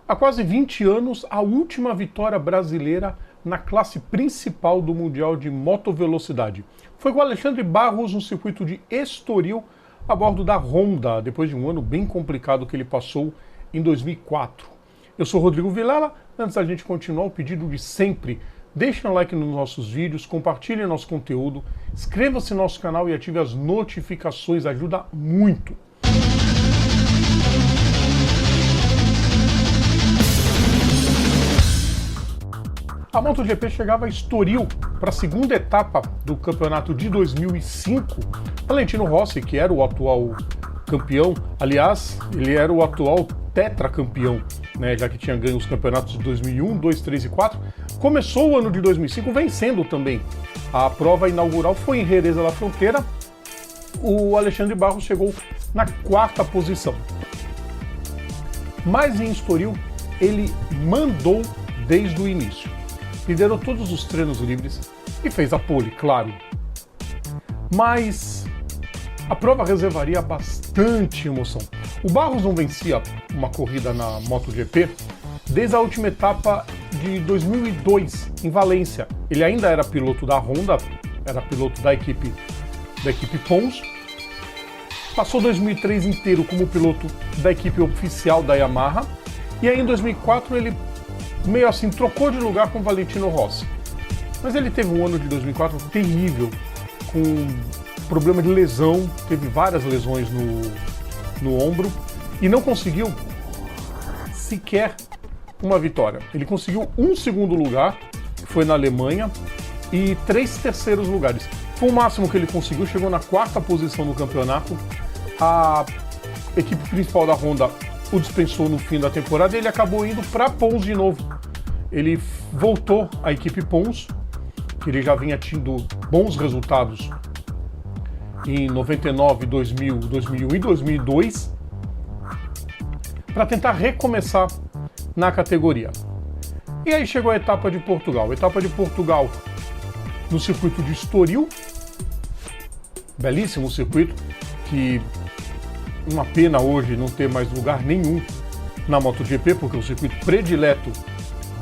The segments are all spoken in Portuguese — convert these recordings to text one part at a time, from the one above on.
Há quase 20 anos, a última vitória brasileira na classe principal do Mundial de Motovelocidade foi com Alexandre Barros no circuito de Estoril, a bordo da Honda, depois de um ano bem complicado que ele passou em 2004. Eu sou Rodrigo Vilela. Antes da gente continuar, o pedido de sempre: deixe um like nos nossos vídeos, compartilhe nosso conteúdo, inscreva-se no nosso canal e ative as notificações, ajuda muito. A MotoGP chegava a Estoril para a segunda etapa do campeonato de 2005. Valentino Rossi, que era o atual campeão, aliás, ele era o atual tetracampeão, né, já que tinha ganho os campeonatos de 2001, 2, 3 e 4, começou o ano de 2005 vencendo também. A prova inaugural foi em Jerez da Fronteira. O Alexandre Barros chegou na 4ª posição. Mas em Estoril ele mandou desde o início. Liderou todos os treinos livres e fez a pole, claro. Mas a prova reservaria bastante emoção. O Barros não vencia uma corrida na MotoGP desde a última etapa de 2002, em Valência. Ele ainda era piloto da Honda, era piloto da equipe Pons. Passou 2003 inteiro como piloto da equipe oficial da Yamaha. E aí em 2004 ele meio assim trocou de lugar com o Valentino Rossi. Mas ele teve um ano de 2004 terrível, com problema de lesão, teve várias lesões no ombro e não conseguiu sequer uma vitória. Ele conseguiu um segundo lugar, que foi na Alemanha, e 3 terceiros lugares. Foi o máximo que ele conseguiu, chegou na 4ª posição no campeonato. A equipe principal da Honda o dispensou no fim da temporada e ele acabou indo para Pons de novo. Ele voltou à equipe Pons, que ele já vinha tendo bons resultados em 99, 2000, 2001 e 2002, para tentar recomeçar na categoria. E aí chegou a etapa de Portugal. A etapa de Portugal no circuito de Estoril, belíssimo circuito, que uma pena hoje não ter mais lugar nenhum na MotoGP, porque o circuito predileto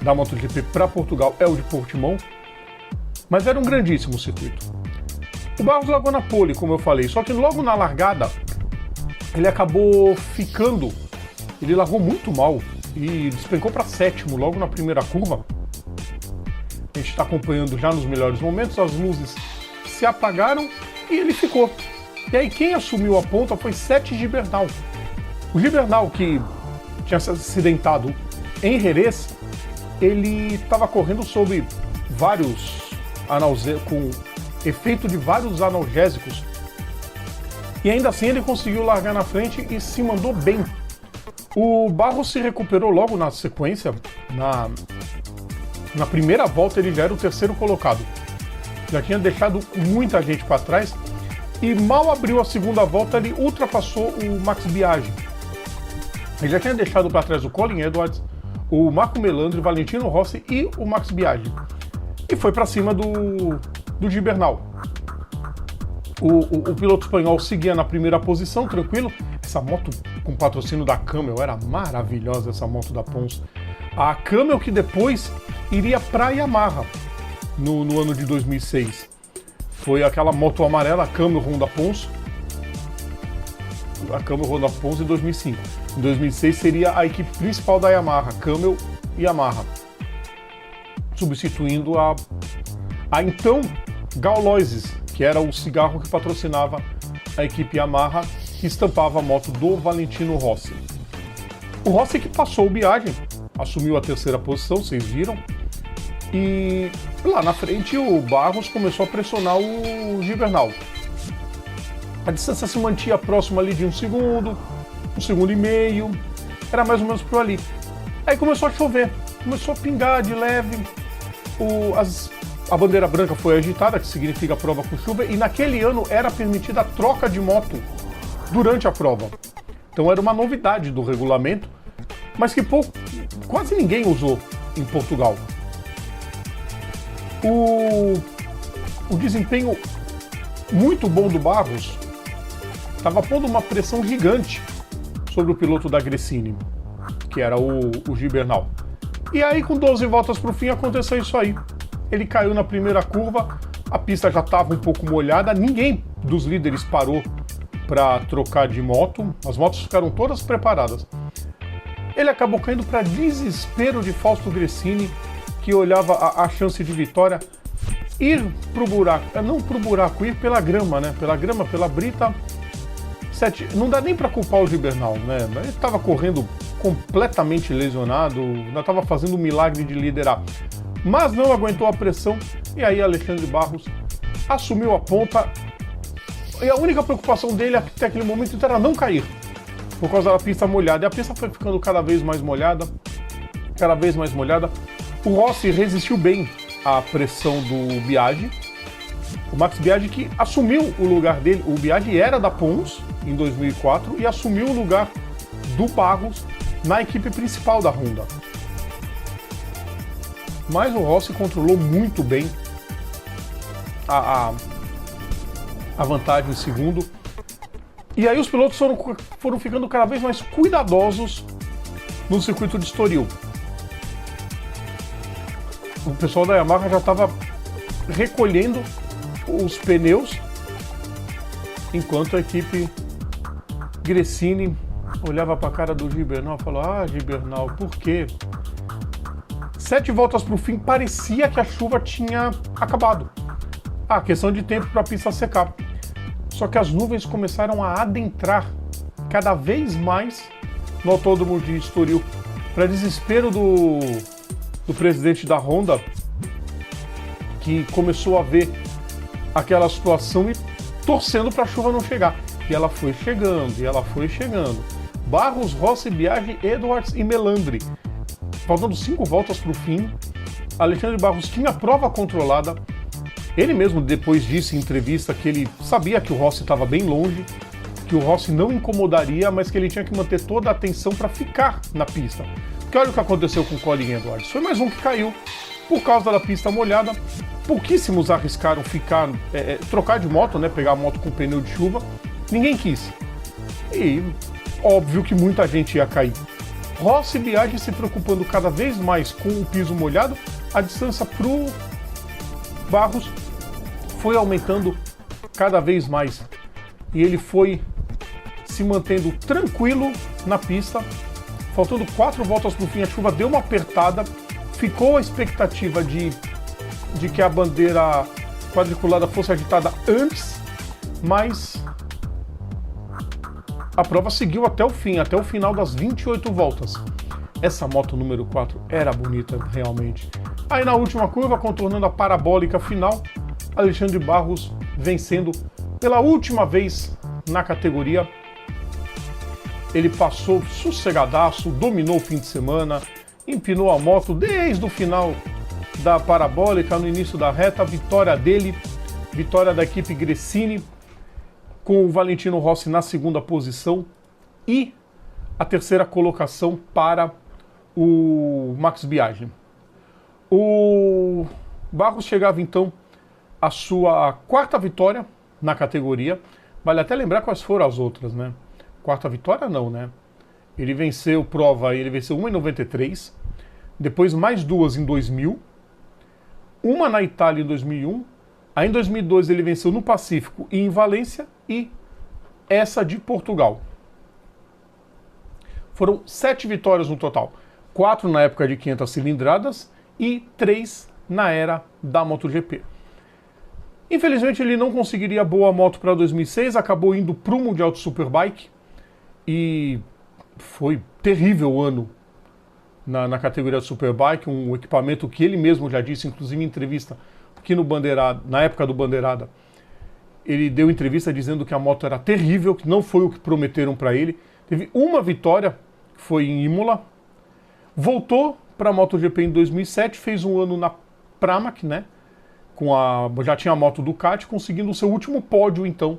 da MotoGP para Portugal é o de Portimão, mas era um grandíssimo circuito. O Barros largou na pole, como eu falei, só que logo na largada ele acabou ficando, ele largou muito mal e despencou para 7º logo na primeira curva. A gente está acompanhando já nos melhores momentos, as luzes se apagaram e ele ficou. E aí quem assumiu a ponta foi Sete Gibernal. O Gibernal, que tinha se acidentado em Jerez, ele estava correndo sob com efeito de vários analgésicos. E ainda assim ele conseguiu largar na frente e se mandou bem. O Barros se recuperou logo na sequência. Na primeira volta ele já era o 3º colocado. Já tinha deixado muita gente para trás. E mal abriu a segunda volta, ele ultrapassou o Max Biaggi. Ele já tinha deixado para trás o Colin Edwards, o Marco Melandri, o Valentino Rossi e o Max Biaggi. E foi para cima do Gibernal. O piloto espanhol seguia na primeira posição, tranquilo. Essa moto com patrocínio da Camel, era maravilhosa essa moto da Pons. A Camel que depois iria para a Yamaha no ano de 2006. Foi aquela moto amarela, a Camel Honda Pons. A Camel Honda Pons em 2005. Em 2006 seria a equipe principal da Yamaha, Camel e Yamaha, substituindo a então Gauloises, que era o cigarro que patrocinava a equipe Yamaha, que estampava a moto do Valentino Rossi. O Rossi que passou o Biaggi, assumiu a 3ª posição, vocês viram. E lá na frente o Barros começou a pressionar o Gibernal. A distância se mantinha próxima ali de 1 segundo, 1 segundo e meio, era mais ou menos por ali. Aí começou a chover, começou a pingar de leve, a bandeira branca foi agitada, que significa prova com chuva, e naquele ano era permitida a troca de moto durante a prova. Então era uma novidade do regulamento, mas que quase ninguém usou em Portugal. O desempenho muito bom do Barros estava pondo uma pressão gigante sobre o piloto da Gresini, que era o Gibernal. E aí, com 12 voltas para o fim, aconteceu isso aí. Ele caiu na primeira curva, a pista já estava um pouco molhada, ninguém dos líderes parou para trocar de moto, as motos ficaram todas preparadas. Ele acabou caindo para desespero de Fausto Gresini, que olhava a chance de vitória ir pro buraco, não pro buraco, ir pela grama, né? Pela grama, pela brita. Não dá nem para culpar o Gibernal, né? Ele estava correndo completamente lesionado, ainda estava fazendo um milagre de liderar. Mas não aguentou a pressão e aí Alexandre Barros assumiu a ponta. E a única preocupação dele até aquele momento era não cair, por causa da pista molhada. E a pista foi ficando cada vez mais molhada, cada vez mais molhada. O Rossi resistiu bem à pressão do Biaggi. O Max Biaggi que assumiu o lugar dele. O Biaggi era da Pons em 2004 e assumiu o lugar do Barros na equipe principal da Honda. Mas o Rossi controlou muito bem a vantagem em segundo. E aí os pilotos foram ficando cada vez mais cuidadosos no circuito de Estoril. O pessoal da Yamaha já estava recolhendo os pneus, enquanto a equipe Gresini olhava para a cara do Gibernal e falou: ah, Gibernal, por quê? 7 voltas para o fim, parecia que a chuva tinha acabado. Questão de tempo para a pista secar. Só que as nuvens começaram a adentrar cada vez mais no autódromo de Estoril, para desespero do presidente da Honda, que começou a ver aquela situação e torcendo para a chuva não chegar. E ela foi chegando, e ela foi chegando. Barros, Rossi, Biaggi, Edwards e Melandri. Faltando 5 voltas para o fim, Alexandre Barros tinha a prova controlada. Ele mesmo depois disse em entrevista que ele sabia que o Rossi estava bem longe, que o Rossi não incomodaria, mas que ele tinha que manter toda a atenção para ficar na pista. Porque olha o que aconteceu com o Colin Edwards. Foi mais um que caiu por causa da pista molhada. Pouquíssimos arriscaram trocar de moto, né, pegar a moto com pneu de chuva. Ninguém quis. E óbvio que muita gente ia cair. Rossi e Biaggi se preocupando cada vez mais com o piso molhado, a distância para o Barros foi aumentando cada vez mais. E ele foi se mantendo tranquilo na pista. Faltando 4 voltas para o fim, a chuva deu uma apertada. Ficou a expectativa de que a bandeira quadriculada fosse agitada antes, mas a prova seguiu até o fim, até o final das 28 voltas. Essa moto número 4 era bonita, realmente. Aí na última curva, contornando a parabólica final, Alexandre Barros vencendo pela última vez na categoria. Ele passou sossegadaço, dominou o fim de semana, empinou a moto desde o final da parabólica, no início da reta. Vitória dele, vitória da equipe Gresini, com o Valentino Rossi na segunda posição e a terceira colocação para o Max Biaggi. O Barros chegava então à sua 4ª vitória na categoria. Vale até lembrar quais foram as outras, né? 4ª vitória não, né? Ele venceu ele venceu uma em 93, depois mais 2 em 2000, uma na Itália em 2001, aí em 2002 ele venceu no Pacífico e em Valência, e essa de Portugal. Foram 7 vitórias no total, 4 na época de 500 cilindradas e 3 na era da MotoGP. Infelizmente ele não conseguiria boa moto para 2006, acabou indo para o Mundial de Superbike e foi terrível o ano na categoria de Superbike, um equipamento que ele mesmo já disse, inclusive em entrevista aqui no Bandeirada, na época do Bandeirada, ele deu entrevista dizendo que a moto era terrível, que não foi o que prometeram para ele. Teve uma vitória, que foi em Imola, voltou para a MotoGP em 2007, fez um ano na Pramac, né? Já tinha a moto Ducati, conseguindo o seu último pódio, então,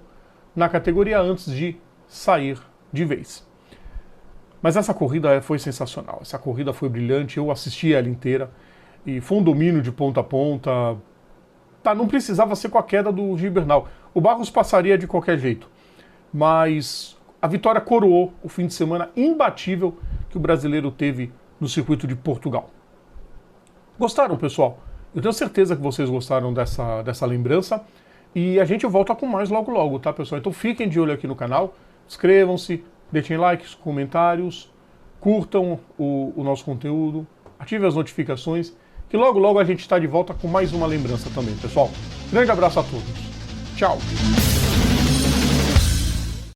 na categoria antes de sair de vez. Mas essa corrida foi sensacional, essa corrida foi brilhante, eu assisti ela inteira, e foi um domínio de ponta a ponta. Não precisava ser com a queda do Gibernal. O Barros passaria de qualquer jeito, mas a vitória coroou o fim de semana imbatível que o brasileiro teve no circuito de Portugal. Gostaram, pessoal? Eu tenho certeza que vocês gostaram dessa lembrança. E a gente volta com mais logo logo, tá, pessoal? Então fiquem de olho aqui no canal, inscrevam-se, deixem likes, comentários, curtam o nosso conteúdo, ativem as notificações, que logo logo a gente está de volta com mais uma lembrança também, pessoal. Grande abraço a todos. Tchau!